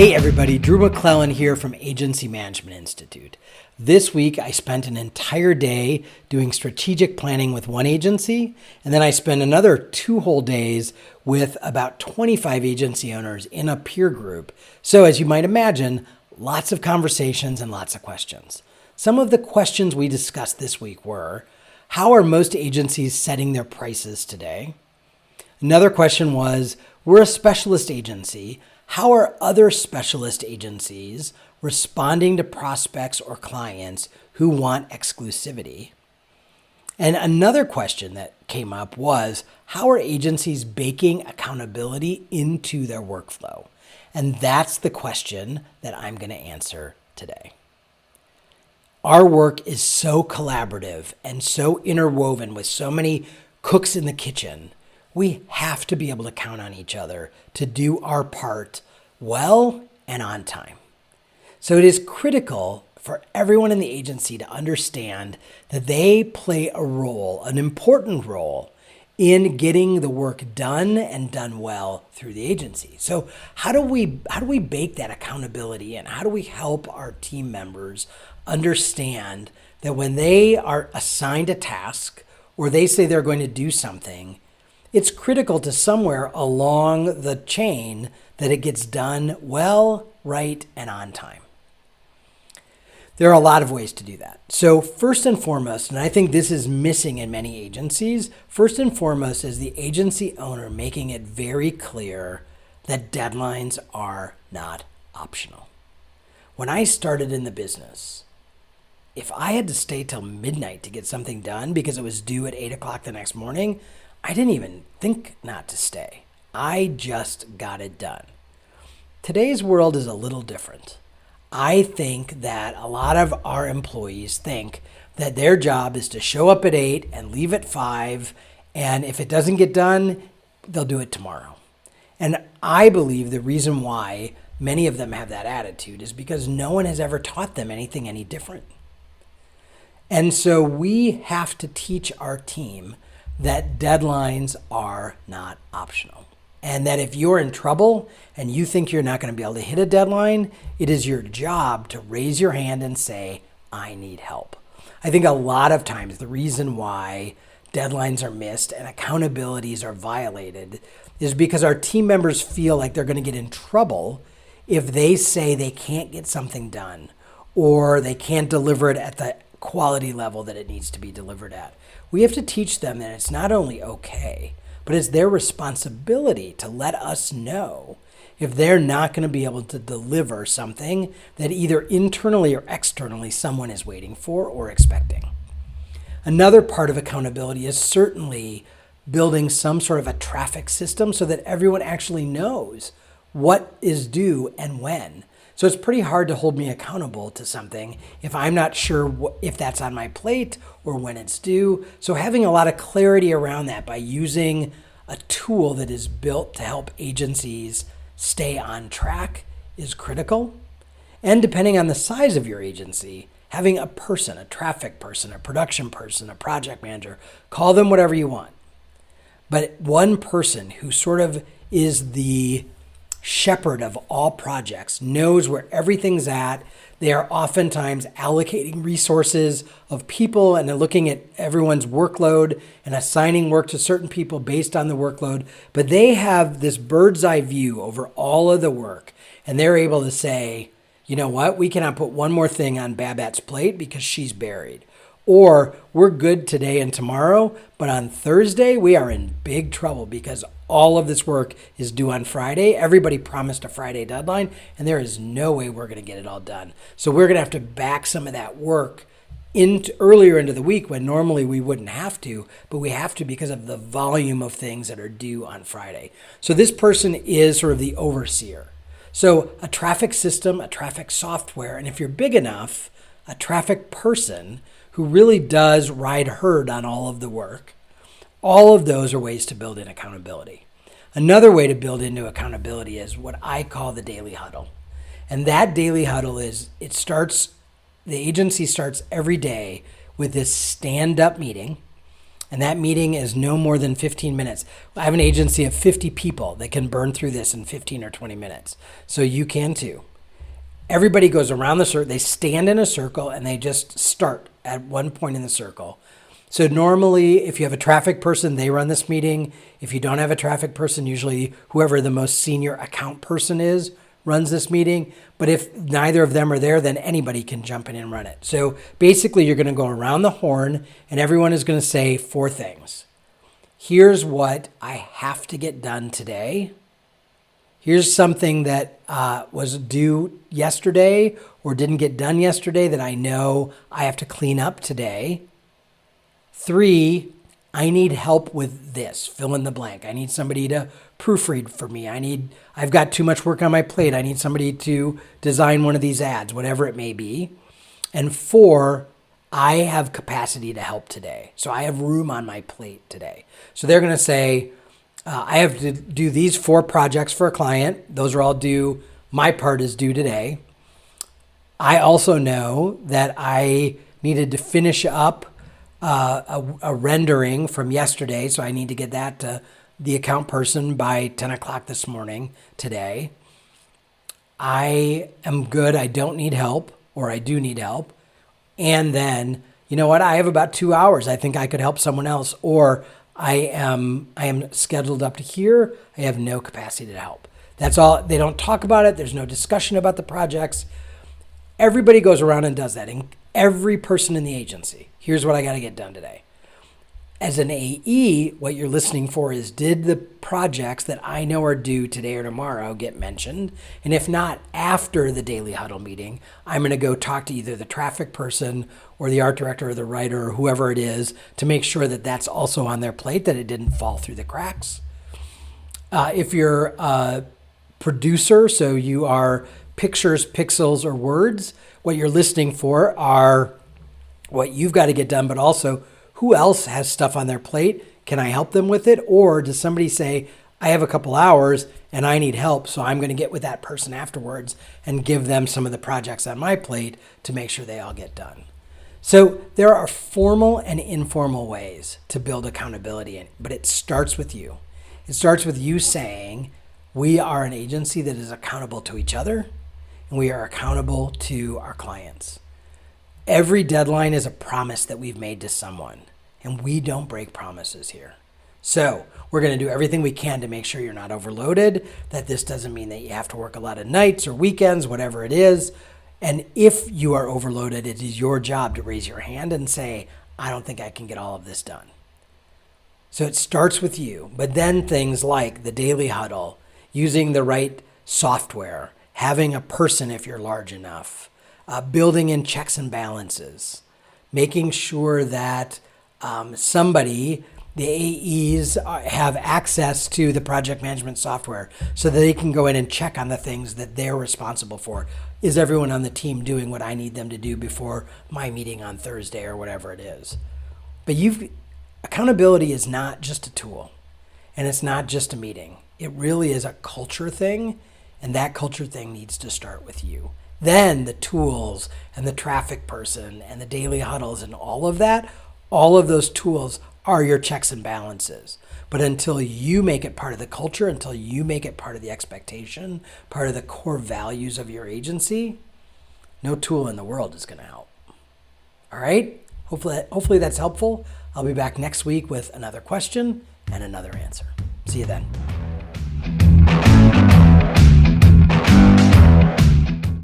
Hey everybody, Drew McClellan here from Agency Management Institute. This week I spent an entire day doing strategic planning with one agency, and then I spent another 2 whole days with about 25 agency owners in a peer group. So as you might imagine, lots of conversations and lots of questions. Some of the questions we discussed this week were, how are most agencies setting their prices today? Another question was, we're a specialist agency. How are other specialist agencies responding to prospects or clients who want exclusivity? And another question that came up was, how are agencies baking accountability into their workflow? And that's the question that I'm going to answer today. Our work is so collaborative and so interwoven with so many cooks in the kitchen. We have to be able to count on each other to do our part well and on time. So it is critical for everyone in the agency to understand that they play a role, an important role, in getting the work done and done well through the agency. So how do we bake that accountability in? How do we help our team members understand that when they are assigned a task or they say they're going to do something, it's critical to somewhere along the chain that it gets done well, right, and on time. There are a lot of ways to do that. So first and foremost, and I think this is missing in many agencies, first and foremost is the agency owner making it very clear that deadlines are not optional. When I started in the business, if I had to stay till midnight to get something done because it was due at 8 o'clock the next morning, I didn't even think not to stay. I just got it done. Today's world is a little different. I think that a lot of our employees think that their job is to show up at 8 and leave at 5, and if it doesn't get done, they'll do it tomorrow. And I believe the reason why many of them have that attitude is because no one has ever taught them anything any different. And so we have to teach our team that deadlines are not optional. And that if you're in trouble and you think you're not going to be able to hit a deadline, it is your job to raise your hand and say, I need help. I think a lot of times the reason why deadlines are missed and accountabilities are violated is because our team members feel like they're going to get in trouble if they say they can't get something done or they can't deliver it at the quality level that it needs to be delivered at. We have to teach them that it's not only okay, but it's their responsibility to let us know if they're not going to be able to deliver something that either internally or externally someone is waiting for or expecting. Another part of accountability is certainly building some sort of a traffic system so that everyone actually knows what is due and when. So it's pretty hard to hold me accountable to something if I'm not sure if that's on my plate or when it's due. So having a lot of clarity around that by using a tool that is built to help agencies stay on track is critical. And depending on the size of your agency, having a person, a traffic person, a production person, a project manager, call them whatever you want. But one person who sort of is the shepherd of all projects, knows where everything's at. They are oftentimes allocating resources of people and they're looking at everyone's workload and assigning work to certain people based on the workload. But they have this bird's eye view over all of the work. And they're able to say, you know what, we cannot put one more thing on Babette's plate because she's buried. Or we're good today and tomorrow, but on Thursday, we are in big trouble because all of this work is due on Friday. Everybody promised a Friday deadline, and there is no way we're going to get it all done. So we're going to have to back some of that work earlier into the week when normally we wouldn't have to, but we have to because of the volume of things that are due on Friday. So this person is sort of the overseer. So a traffic system, a traffic software, and if you're big enough, a traffic person who really does ride herd on all of the work. All of those are ways to build in accountability. Another way to build into accountability is what I call the daily huddle. And that daily huddle is, the agency starts every day with this stand-up meeting And that meeting is no more than 15 minutes. I have an agency of 50 people that can burn through this in 15 or 20 minutes. So you can too. Everybody goes around the circle. They stand in a circle and they just start at one point in the circle. So normally, if you have a traffic person, they run this meeting. If you don't have a traffic person, usually whoever the most senior account person is runs this meeting. But if neither of them are there, then anybody can jump in and run it. So basically, you're going to go around the horn and everyone is going to say 4 things. Here's what I have to get done today. Here's something that was due yesterday or didn't get done yesterday that I know I have to clean up today. 3, I need help with this, fill in the blank. I need somebody to proofread for me. I've got too much work on my plate. I need somebody to design one of these ads, whatever it may be. And 4, I have capacity to help today. So I have room on my plate today. So they're going to say, I have to do these 4 projects for a client. Those are all due. My part is due today. I also know that I needed to finish up a rendering from yesterday, so I need to get that to the account person by 10 o'clock this morning today. I am good. I don't need help, or I do need help. And then, you know what? I have about 2 hours. I think I could help someone else, or I am scheduled up to here. I have no capacity to help. That's all. They don't talk about it. There's no discussion about the projects. Everybody goes around and does that. And every person in the agency. Here's what I got to get done today. As an AE, what you're listening for is, did the projects that I know are due today or tomorrow get mentioned? And if not, after the daily huddle meeting, I'm going to go talk to either the traffic person or the art director or the writer or whoever it is to make sure that that's also on their plate, that it didn't fall through the cracks. If you're a producer, so you are pictures, pixels, or words, what you're listening for are what you've got to get done, but also who else has stuff on their plate? Can I help them with it? Or does somebody say, I have a couple hours and I need help, so I'm going to get with that person afterwards and give them some of the projects on my plate to make sure they all get done. So there are formal and informal ways to build accountability, but it starts with you. It starts with you saying, we are an agency that is accountable to each other, and we are accountable to our clients. Every deadline is a promise that we've made to someone, and we don't break promises here. So we're going to do everything we can to make sure you're not overloaded, that this doesn't mean that you have to work a lot of nights or weekends, whatever it is. And if you are overloaded, it is your job to raise your hand and say, I don't think I can get all of this done. So it starts with you, but then things like the daily huddle, using the right software, having a person if you're large enough, building in checks and balances, making sure that somebody, the AEs, have access to the project management software so that they can go in and check on the things that they're responsible for. Is everyone on the team doing what I need them to do before my meeting on Thursday or whatever it is? But accountability is not just a tool, and it's not just a meeting. It really is a culture thing, and that culture thing needs to start with you. Then the tools and the traffic person and the daily huddles and all of that, all of those tools are your checks and balances. But until you make it part of the culture, until you make it part of the expectation, part of the core values of your agency, no tool in the world is going to help. All right? Hopefully that's helpful. I'll be back next week with another question and another answer. See you then.